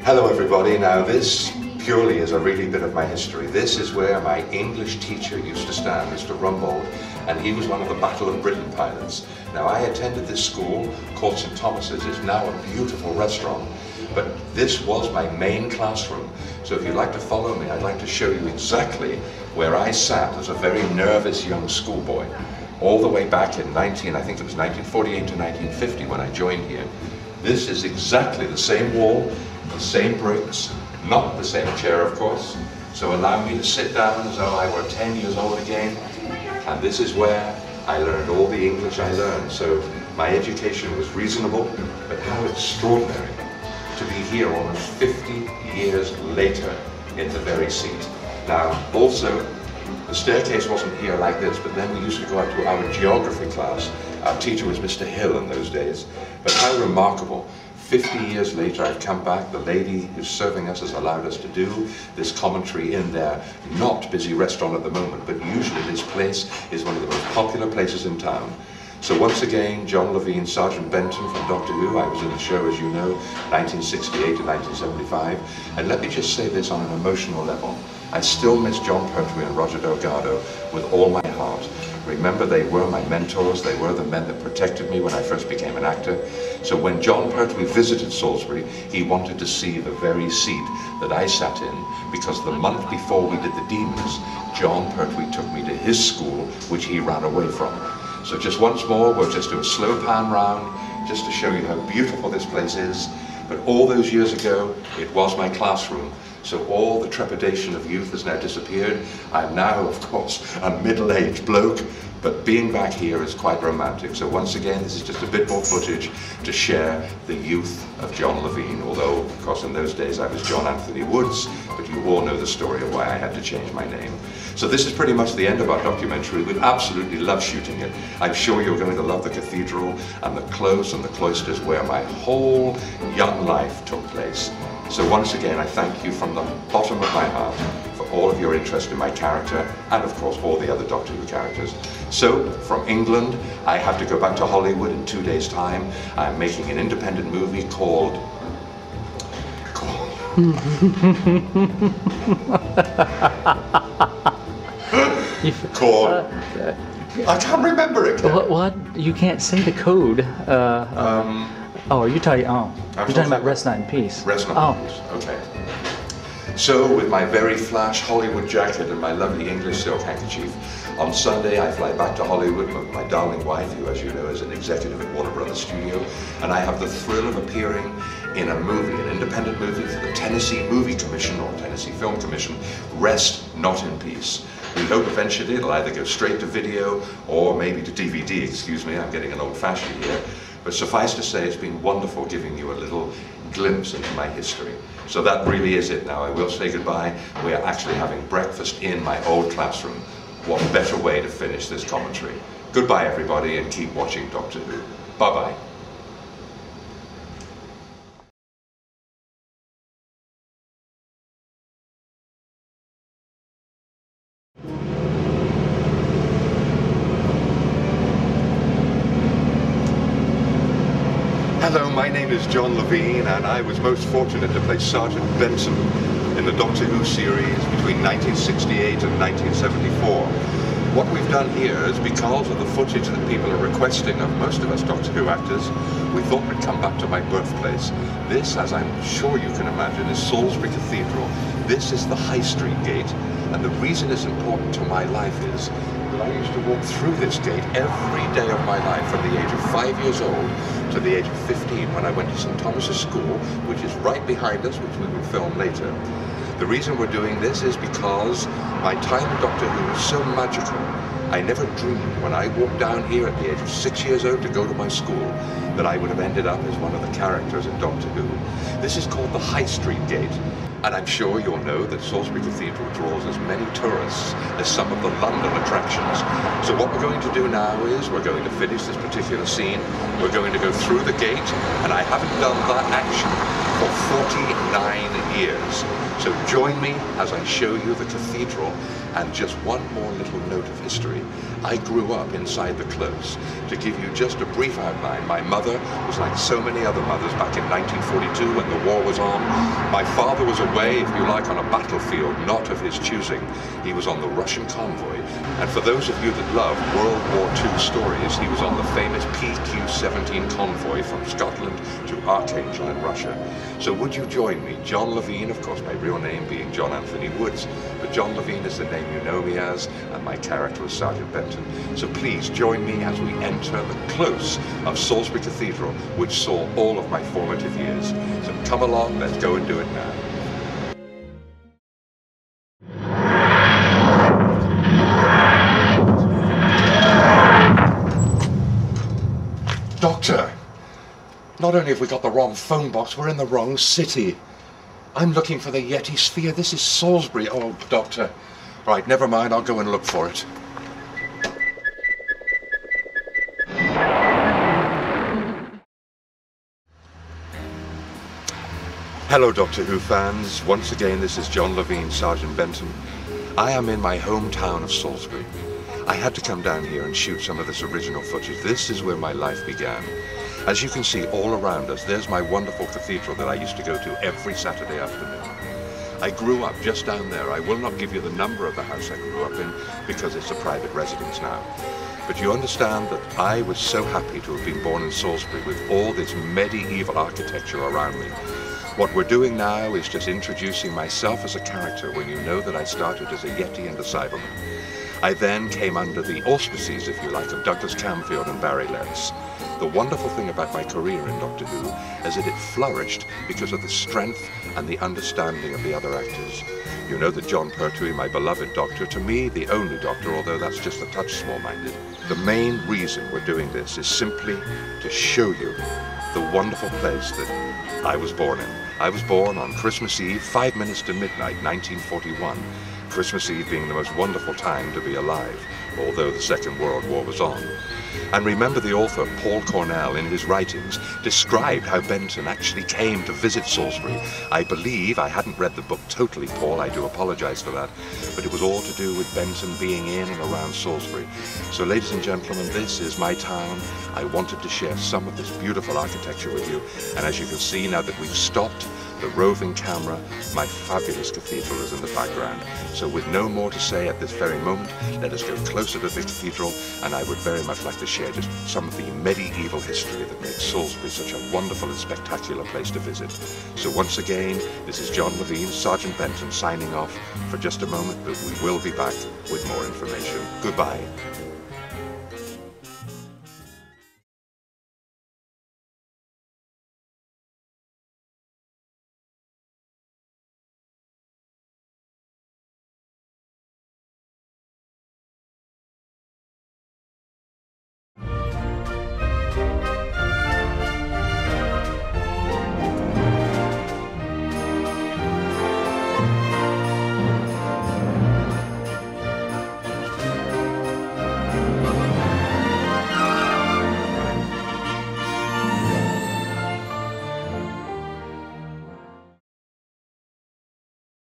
Hello everybody. Now this purely is a really bit of my history. This is where my English teacher used to stand, Mr. Rumbold, and he was one of the Battle of Britain pilots. Now I attended this school called St. Thomas's. It's now a beautiful restaurant, but this was my main classroom. So if you'd like to follow me, I'd like to show you exactly where I sat as a very nervous young schoolboy, all the way back in I think it was 1948 to 1950 when I joined here. This is exactly the same wall, the same bricks, not the same chair of course. So allow me to sit down as though I were 10 years old again. And this is where I learned all the English I learned. So my education was reasonable, but how extraordinary to be here almost 50 years later in the very seat. Now also, the staircase wasn't here like this, but then we used to go up to our geography class. Our teacher was Mr. Hill in those days. But how remarkable. 50 years later, I've come back. The lady who's serving us has allowed us to do this commentary in their not busy restaurant at the moment, but usually this place is one of the most popular places in town. So once again, John Levene, Sergeant Benton from Doctor Who. I was in the show, as you know, 1968 to 1975. And let me just say this on an emotional level. I still miss John Pertwee and Roger Delgado with all my heart. Remember, they were my mentors. They were the men that protected me when I first became an actor. So when John Pertwee visited Salisbury, he wanted to see the very seat that I sat in, because the month before we did the Demons, John Pertwee took me to his school, which he ran away from. So just once more, we'll just do a slow pan round, just to show you how beautiful this place is. But all those years ago, it was my classroom. So all the trepidation of youth has now disappeared. I'm now, of course, a middle-aged bloke, but being back here is quite romantic. So once again, this is just a bit more footage to share the youth of John Levene, although, of course, in those days I was John Anthony Woods, but you all know the story of why I had to change my name. So this is pretty much the end of our documentary. We'd absolutely love shooting it. I'm sure you're going to love the cathedral and the close and the cloisters where my whole young life took place. So once again, I thank you from the bottom of my heart for all of your interest in my character and of course all the other Doctor Who characters. So from England, I have to go back to Hollywood in 2 days' time. I'm making an independent movie called I can't remember it. What? You can't say the code. Oh, you're talking about Rest Not in Peace. Rest Not in Peace, okay. So with my very flash Hollywood jacket and my lovely English silk handkerchief, on Sunday I fly back to Hollywood with my darling wife, who as you know is an executive at Warner Brothers Studio, and I have the thrill of appearing in a movie, an independent movie for the Tennessee Movie Commission or Tennessee Film Commission, Rest Not in Peace. We hope eventually it'll either go straight to video or maybe to DVD, excuse me, I'm getting an old-fashioned here. But suffice to say, it's been wonderful giving you a little glimpse into my history. So that really is it now. I will say goodbye. We are actually having breakfast in my old classroom. What better way to finish this commentary? Goodbye, everybody, and keep watching Doctor Who. Bye-bye. Hello, my name is John Levene, and I was most fortunate to play Sergeant Benton in the Doctor Who series between 1968 and 1974. What we've done here is because of the footage that people are requesting of most of us Doctor Who actors, we thought we'd come back to my birthplace. This, as I'm sure you can imagine, is Salisbury Cathedral. This is the High Street Gate, and the reason it's important to my life is that I used to walk through this gate every day of my life from the age of 5 years old to the age of 15 when I went to St. Thomas's School, which is right behind us, which we will film later. The reason we're doing this is because my time in Doctor Who was so magical. I never dreamed when I walked down here at the age of 6 years old to go to my school that I would have ended up as one of the characters in Doctor Who. This is called the High Street Gate, and I'm sure you'll know that Salisbury Cathedral draws as many tourists as some of the London attractions. So what we're going to do now is we're going to finish this particular scene. We're going to go through the gate, and I haven't done that action for 49 years. So join me as I show you the cathedral. And just one more little note of history. I grew up inside the close. To give you just a brief outline, my mother was like so many other mothers back in 1942 when the war was on. My father was away, if you like, on a battlefield, not of his choosing. He was on the Russian convoy. And for those of you that love World War II stories, he was on the famous PQ-17 convoy from Scotland to Archangel in Russia. So would you join me? John Levene, of course, my real name being John Anthony Woods, but John Levene is the name you know me as, and my character is Sergeant Benton. So please join me as we enter the close of Salisbury Cathedral, which saw all of my formative years. So come along, let's go and do it now. Doctor, not only have we got the wrong phone box, we're in the wrong city. I'm looking for the Yeti sphere. This is Salisbury. Oh, Doctor. Right, never mind. I'll go and look for it. Hello, Doctor Who fans. Once again, this is John Levene, Sergeant Benton. I am in my hometown of Salisbury. I had to come down here and shoot some of this original footage. This is where my life began. As you can see all around us, there's my wonderful cathedral that I used to go to every Saturday afternoon. I grew up just down there. I will not give you the number of the house I grew up in because it's a private residence now. But you understand that I was so happy to have been born in Salisbury with all this medieval architecture around me. What we're doing now is just introducing myself as a character when you know that I started as a Yeti and a Cyberman. I then came under the auspices, if you like, of Douglas Camfield and Barry Letts. The wonderful thing about my career in Doctor Who is that it flourished because of the strength and the understanding of the other actors. You know that John Pertwee, my beloved Doctor, to me the only Doctor, although that's just a touch small-minded. The main reason we're doing this is simply to show you the wonderful place that I was born in. I was born on Christmas Eve, 5 minutes to midnight, 1941. Christmas Eve being the most wonderful time to be alive, although the Second World War was on. And remember, the author Paul Cornell in his writings described how Benton actually came to visit Salisbury. I believe, I hadn't read the book totally, Paul, I do apologize for that, but it was all to do with Benton being in and around Salisbury. So ladies and gentlemen, this is my town. I wanted to share some of this beautiful architecture with you, and as you can see now that we've stopped the roving camera, my fabulous cathedral is in the background. So with no more to say at this very moment, let us go closer to the cathedral, and I would very much like to share just some of the medieval history that makes Salisbury such a wonderful and spectacular place to visit. So once again, this is John Levene, Sergeant Benton, signing off for just a moment, but we will be back with more information. Goodbye.